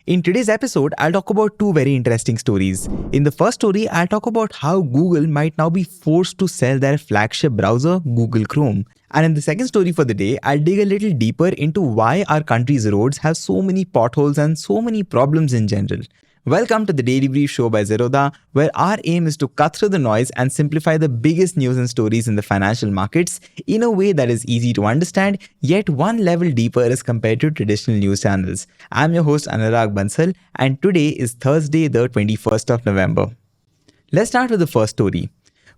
In today's episode, I'll talk about two very interesting stories. In the first story, I'll talk about how Google might now be forced to sell their flagship browser, Google Chrome. And in the second story for the day, I'll dig a little deeper into why our country's roads have so many potholes and so many problems in general. Welcome to the Daily Brief Show by Zerodha, where our aim is to cut through the noise and simplify the biggest news and stories in the financial markets in a way that is easy to understand, yet one level deeper as compared to traditional news channels. I'm your host Anurag Bansal, and today is Thursday, the 21st of November. Let's start with the first story.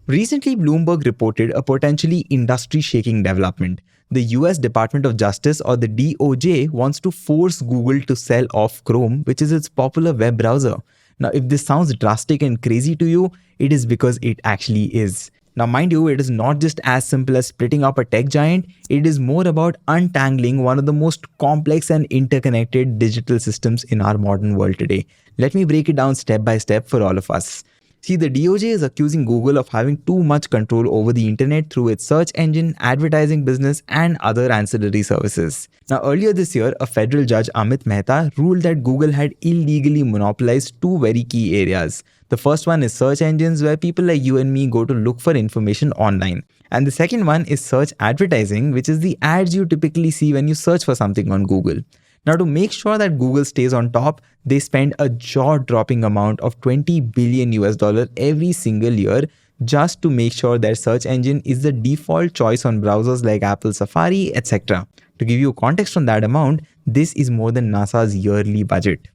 Recently, Bloomberg reported a potentially industry-shaking development. The US Department of Justice, or the DOJ, wants to force Google to sell off Chrome, which is its popular web browser. Now, if this sounds drastic and crazy to you, it is because it actually is. Now, mind you, it is not just as simple as splitting up a tech giant, it is more about untangling one of the most complex and interconnected digital systems in our modern world today. Let me break it down step by step for all of us. See, the DOJ is accusing Google of having too much control over the internet through its search engine, advertising business, and other ancillary services. Now, earlier this year, a federal judge, Amit Mehta, ruled that Google had illegally monopolized two very key areas. The first one is search engines, where people like you and me go to look for information online. And the second one is search advertising, which is the ads you typically see when you search for something on Google. Now, to make sure that Google stays on top, they spend a jaw-dropping amount of $20 billion every single year just to make sure their search engine is the default choice on browsers like Apple Safari, etc. To give you context on that amount, this is more than NASA's yearly budget.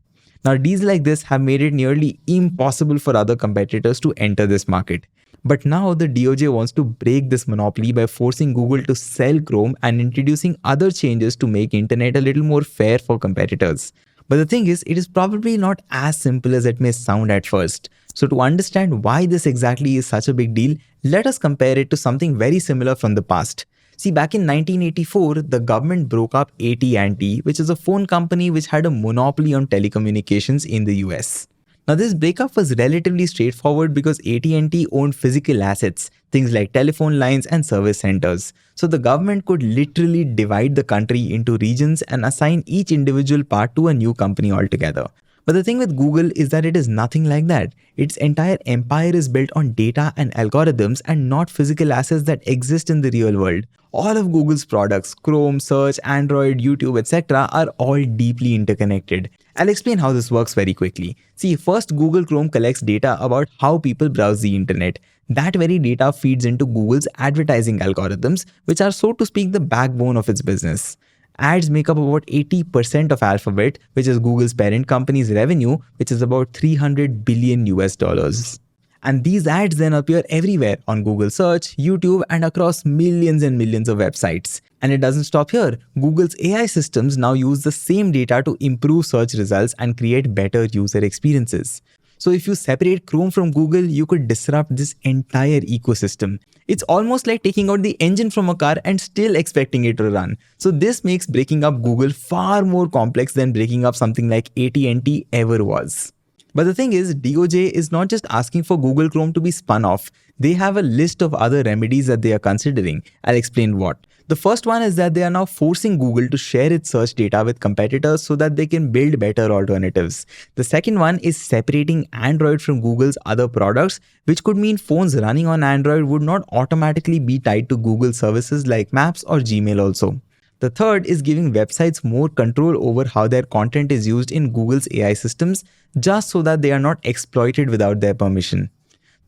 Now, deals like this have made it nearly impossible for other competitors to enter this market. But now the DOJ wants to break this monopoly by forcing Google to sell Chrome and introducing other changes to make internet a little more fair for competitors. But the thing is, it is probably not as simple as it may sound at first. So to understand why this exactly is such a big deal, let us compare it to something very similar from the past. See, back in 1984, the government broke up AT&T, which is a phone company which had a monopoly on telecommunications in the US. Now, this breakup was relatively straightforward because AT&T owned physical assets, things like telephone lines and service centers. So the government could literally divide the country into regions and assign each individual part to a new company altogether. But the thing with Google is that it is nothing like that. Its entire empire is built on data and algorithms and not physical assets that exist in the real world. All of Google's products, Chrome, Search, Android, YouTube, etc. are all deeply interconnected. I'll explain how this works very quickly. See, first Google Chrome collects data about how people browse the internet. That very data feeds into Google's advertising algorithms, which are, so to speak, the backbone of its business. Ads make up about 80% of Alphabet, which is Google's parent company's revenue, which is about $300 billion US. And these ads then appear everywhere on Google Search, YouTube, and across millions and millions of websites. And it doesn't stop here. Google's AI systems now use the same data to improve search results and create better user experiences. So if you separate Chrome from Google, you could disrupt this entire ecosystem. It's almost like taking out the engine from a car and still expecting it to run. So this makes breaking up Google far more complex than breaking up something like AT&T ever was. But the thing is, DOJ is not just asking for Google Chrome to be spun off. They have a list of other remedies that they are considering. I'll explain what. The first one is that they are now forcing Google to share its search data with competitors so that they can build better alternatives. The second one is separating Android from Google's other products, which could mean phones running on Android would not automatically be tied to Google services like Maps or Gmail also. The third is giving websites more control over how their content is used in Google's AI systems, just so that they are not exploited without their permission.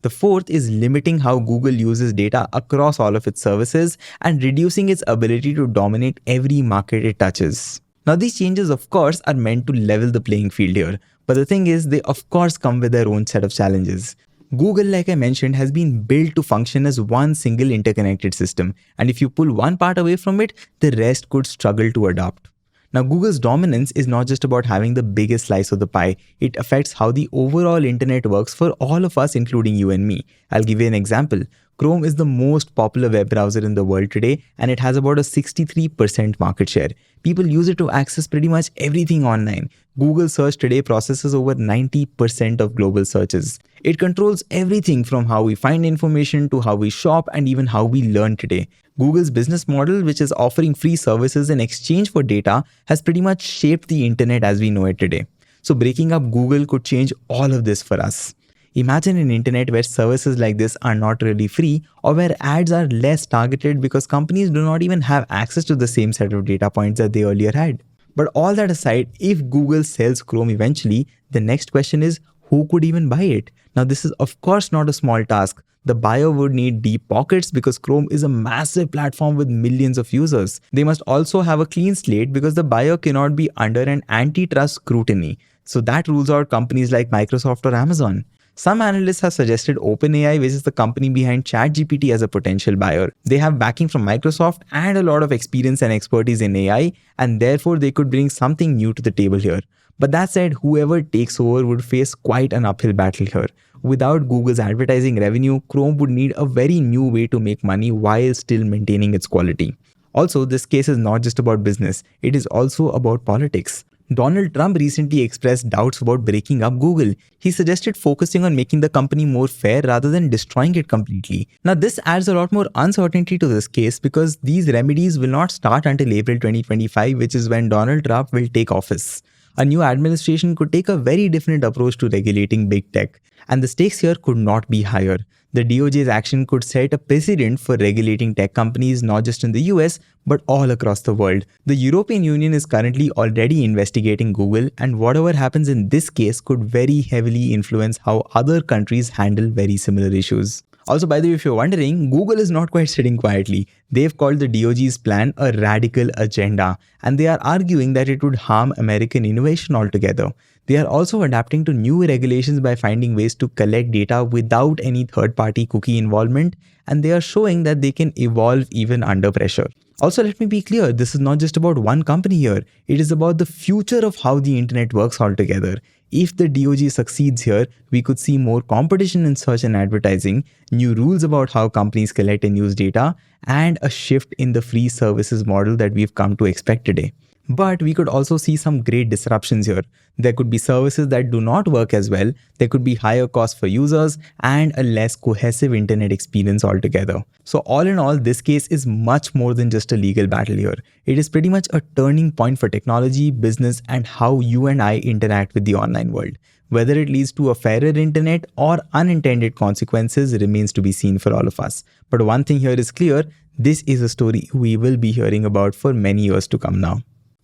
The fourth is limiting how Google uses data across all of its services and reducing its ability to dominate every market it touches. Now, these changes, of course, are meant to level the playing field here, but the thing is, they of course come with their own set of challenges. Google, like I mentioned, has been built to function as one single interconnected system, and if you pull one part away from it, the rest could struggle to adapt. Now, Google's dominance is not just about having the biggest slice of the pie, it affects how the overall internet works for all of us, including you and me. I'll give you an example. Chrome is the most popular web browser in the world today, and it has about a 63% market share. People use it to access pretty much everything online. Google Search today processes over 90% of global searches. It controls everything from how we find information to how we shop and even how we learn today. Google's business model, which is offering free services in exchange for data, has pretty much shaped the internet as we know it today. So breaking up Google could change all of this for us. Imagine an internet where services like this are not really free or where ads are less targeted because companies do not even have access to the same set of data points that they earlier had. But all that aside, if Google sells Chrome eventually, the next question is who could even buy it? Now, this is of course not a small task. The buyer would need deep pockets because Chrome is a massive platform with millions of users. They must also have a clean slate because the buyer cannot be under an antitrust scrutiny. So that rules out companies like Microsoft or Amazon. Some analysts have suggested OpenAI, which is the company behind ChatGPT, as a potential buyer. They have backing from Microsoft and a lot of experience and expertise in AI, and therefore they could bring something new to the table here. But that said, whoever takes over would face quite an uphill battle here. Without Google's advertising revenue, Chrome would need a very new way to make money while still maintaining its quality. Also, this case is not just about business, it is also about politics. Donald Trump recently expressed doubts about breaking up Google. He suggested focusing on making the company more fair rather than destroying it completely. Now, this adds a lot more uncertainty to this case because these remedies will not start until April 2025, which is when Donald Trump will take office. A new administration could take a very different approach to regulating big tech, and the stakes here could not be higher. The DOJ's action could set a precedent for regulating tech companies not just in the US but all across the world. The European Union is currently already investigating Google, and whatever happens in this case could very heavily influence how other countries handle very similar issues. Also, by the way, if you're wondering, Google is not quite sitting quietly. They've called the DOJ's plan a radical agenda, and they are arguing that it would harm American innovation altogether. They are also adapting to new regulations by finding ways to collect data without any third-party cookie involvement, and they are showing that they can evolve even under pressure. Also, let me be clear, this is not just about one company here. It is about the future of how the internet works altogether. If the DOJ succeeds here, we could see more competition in search and advertising, new rules about how companies collect and use data, and a shift in the free services model that we've come to expect today. But we could also see some great disruptions here. There could be services that do not work as well, there could be higher costs for users, and a less cohesive internet experience altogether. So all in all, this case is much more than just a legal battle here. It is pretty much a turning point for technology, business, and how you and I interact with the online world. Whether it leads to a fairer internet or unintended consequences remains to be seen for all of us. But one thing here is clear, this is a story we will be hearing about for many years to come now.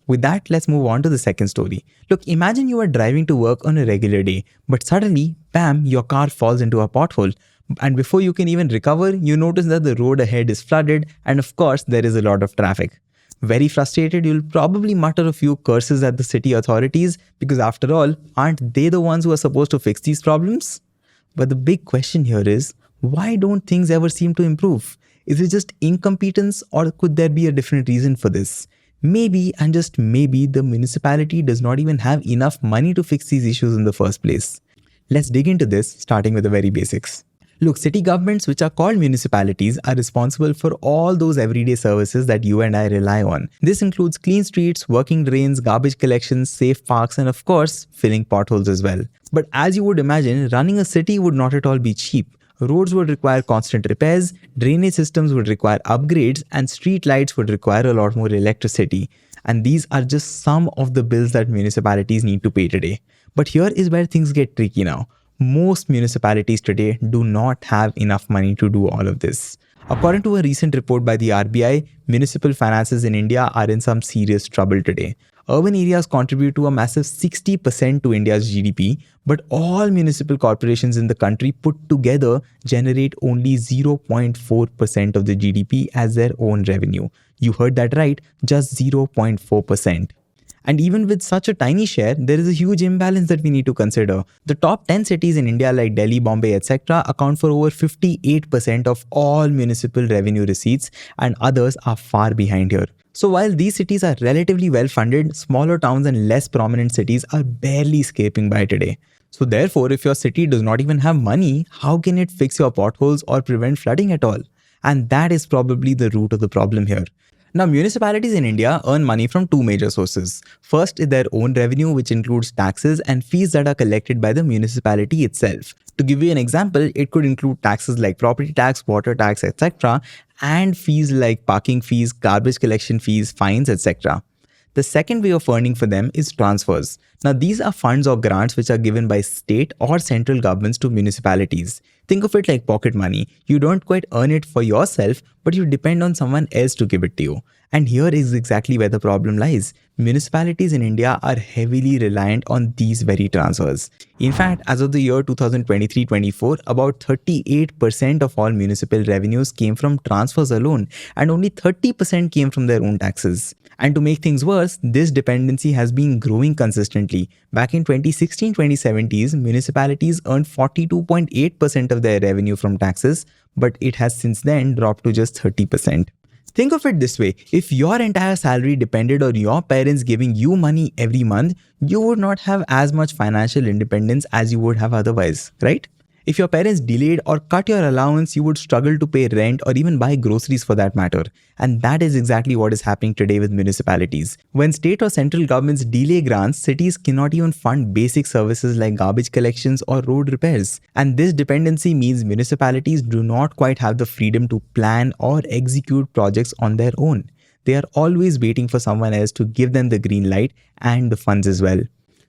With that, let's move on to the second story. Look, imagine you are driving to work on a regular day, but suddenly, bam, your car falls into a pothole. And before you can even recover, you notice that the road ahead is flooded, and of course, there is a lot of traffic. Very frustrated, you'll probably mutter a few curses at the city authorities because after all, aren't they the ones who are supposed to fix these problems? But the big question here is, why don't things ever seem to improve? Is it just incompetence, or could there be a different reason for this? Maybe, and just maybe, the municipality does not even have enough money to fix these issues in the first place. Let's dig into this, starting with the very basics. Look, city governments, which are called municipalities, are responsible for all those everyday services that you and I rely on. This includes clean streets, working drains, garbage collections, safe parks, and of course, filling potholes as well. But as you would imagine, running a city would not at all be cheap. Roads would require constant repairs, drainage systems would require upgrades, and street lights would require a lot more electricity. And these are just some of the bills that municipalities need to pay today. But here is where things get tricky now. Most municipalities today do not have enough money to do all of this. According to a recent report by the RBI, municipal finances in India are in some serious trouble today. Urban areas contribute to a massive 60% to India's GDP, but all municipal corporations in the country put together generate only 0.4% of the GDP as their own revenue. You heard that right, just 0.4%. And even with such a tiny share, there is a huge imbalance that we need to consider. The top 10 cities in India like Delhi, Bombay, etc. account for over 58% of all municipal revenue receipts, and others are far behind here. So while these cities are relatively well funded, smaller towns and less prominent cities are barely scraping by today. So therefore, if your city does not even have money, how can it fix your potholes or prevent flooding at all? And that is probably the root of the problem here. Now, municipalities in India earn money from two major sources. First is their own revenue, which includes taxes and fees that are collected by the municipality itself. To give you an example, it could include taxes like property tax, water tax, etc., and fees like parking fees, garbage collection fees, fines, etc. The second way of earning for them is transfers. Now, these are funds or grants which are given by state or central governments to municipalities. Think of it like pocket money. You don't quite earn it for yourself, but you depend on someone else to give it to you. And here is exactly where the problem lies. Municipalities in India are heavily reliant on these very transfers. In fact, as of the year 2023-24, about 38% of all municipal revenues came from transfers alone, and only 30% came from their own taxes. And to make things worse, this dependency has been growing consistently. Back in 2016-2017, municipalities earned 42.8% of their revenue from taxes, but it has since then dropped to just 30%. Think of it this way, if your entire salary depended on your parents giving you money every month, you would not have as much financial independence as you would have otherwise, right? If your parents delayed or cut your allowance, you would struggle to pay rent or even buy groceries for that matter. And that is exactly what is happening today with municipalities. When state or central governments delay grants, cities cannot even fund basic services like garbage collections or road repairs. And this dependency means municipalities do not quite have the freedom to plan or execute projects on their own. They are always waiting for someone else to give them the green light and the funds as well.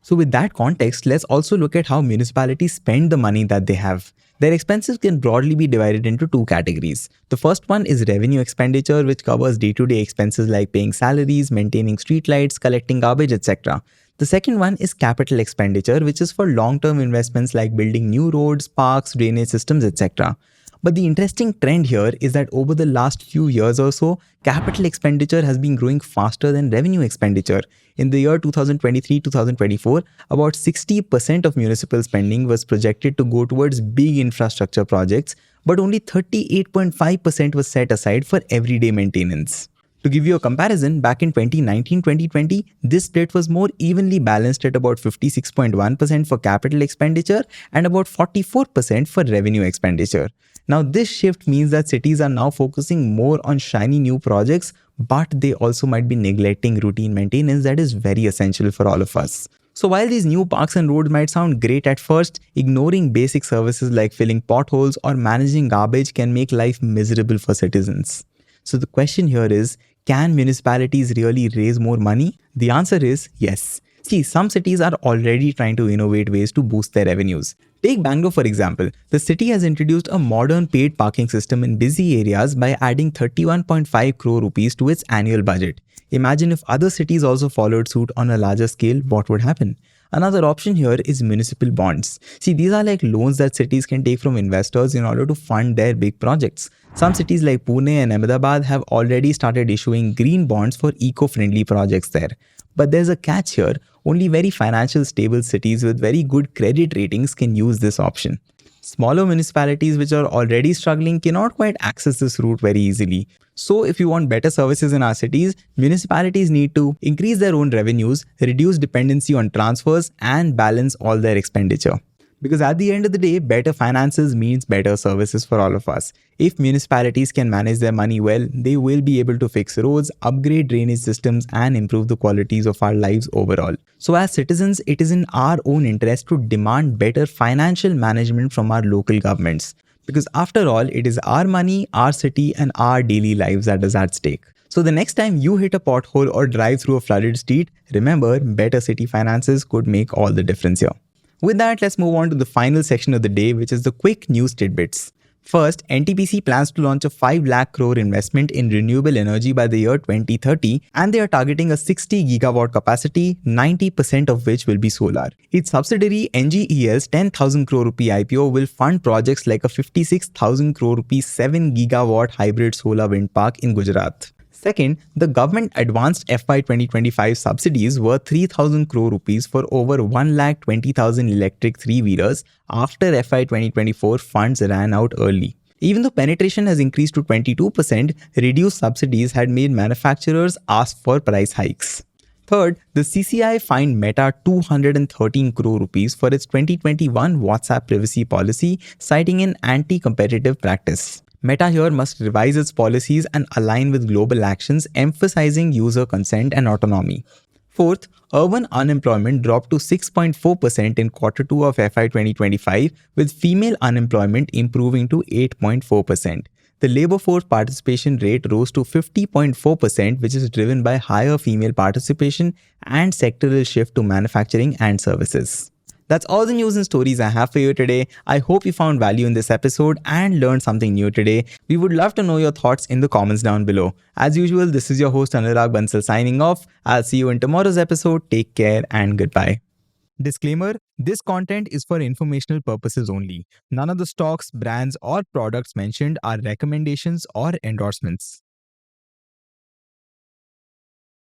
So with that context, let's also look at how municipalities spend the money that they have. Their expenses can broadly be divided into two categories. The first one is revenue expenditure, which covers day-to-day expenses like paying salaries, maintaining streetlights, collecting garbage, etc. The second one is capital expenditure, which is for long-term investments like building new roads, parks, drainage systems, etc. But the interesting trend here is that over the last few years or so, capital expenditure has been growing faster than revenue expenditure. In the year 2023-2024, about 60% of municipal spending was projected to go towards big infrastructure projects, but only 38.5% was set aside for everyday maintenance. To give you a comparison, back in 2019-2020, this split was more evenly balanced at about 56.1% for capital expenditure and about 44% for revenue expenditure. Now, this shift means that cities are now focusing more on shiny new projects, but they also might be neglecting routine maintenance that is very essential for all of us. So while these new parks and roads might sound great at first, ignoring basic services like filling potholes or managing garbage can make life miserable for citizens. So the question here is, can municipalities really raise more money? The answer is yes. See, some cities are already trying to innovate ways to boost their revenues. Take Bangalore for example. The city has introduced a modern paid parking system in busy areas by adding 31.5 crore rupees to its annual budget. Imagine if other cities also followed suit on a larger scale, what would happen? Another option here is municipal bonds. See, these are like loans that cities can take from investors in order to fund their big projects. Some cities like Pune and Ahmedabad have already started issuing green bonds for eco-friendly projects there. But there's a catch here. Only very financial stable cities with very good credit ratings can use this option. Smaller municipalities which are already struggling cannot quite access this route very easily. So if you want better services in our cities, municipalities need to increase their own revenues, reduce dependency on transfers, and balance all their expenditure. Because at the end of the day, better finances means better services for all of us. If municipalities can manage their money well, they will be able to fix roads, upgrade drainage systems, and improve the qualities of our lives overall. So as citizens, it is in our own interest to demand better financial management from our local governments. Because after all, it is our money, our city, and our daily lives that is at stake. So the next time you hit a pothole or drive through a flooded street, remember, better city finances could make all the difference here. With that, let's move on to the final section of the day, which is the quick news tidbits. First, NTPC plans to launch a 5 lakh crore investment in renewable energy by the year 2030, and they are targeting a 60 gigawatt capacity, 90% of which will be solar. Its subsidiary NGEL's 10,000 crore rupee IPO will fund projects like a 56,000 crore rupee 7 gigawatt hybrid solar wind park in Gujarat. Second, the government advanced FY 2025 subsidies worth 3,000 crore rupees for over 1,20,000 electric three-wheelers after FY 2024 funds ran out early. Even though penetration has increased to 22%, reduced subsidies had made manufacturers ask for price hikes. Third, the CCI fined Meta 213 crore rupees for its 2021 WhatsApp privacy policy, citing an anti-competitive practice. Meta here must revise its policies and align with global actions, emphasizing user consent and autonomy. Fourth, urban unemployment dropped to 6.4% in Q2 of FY 2025, with female unemployment improving to 8.4%. The labor force participation rate rose to 50.4%, which is driven by higher female participation and sectoral shift to manufacturing and services. That's all the news and stories I have for you today. I hope you found value in this episode and learned something new today. We would love to know your thoughts in the comments down below. As usual, this is your host Anurag Bansal signing off. I'll see you in tomorrow's episode. Take care and goodbye. Disclaimer: this content is for informational purposes only. None of the stocks, brands, or products mentioned are recommendations or endorsements.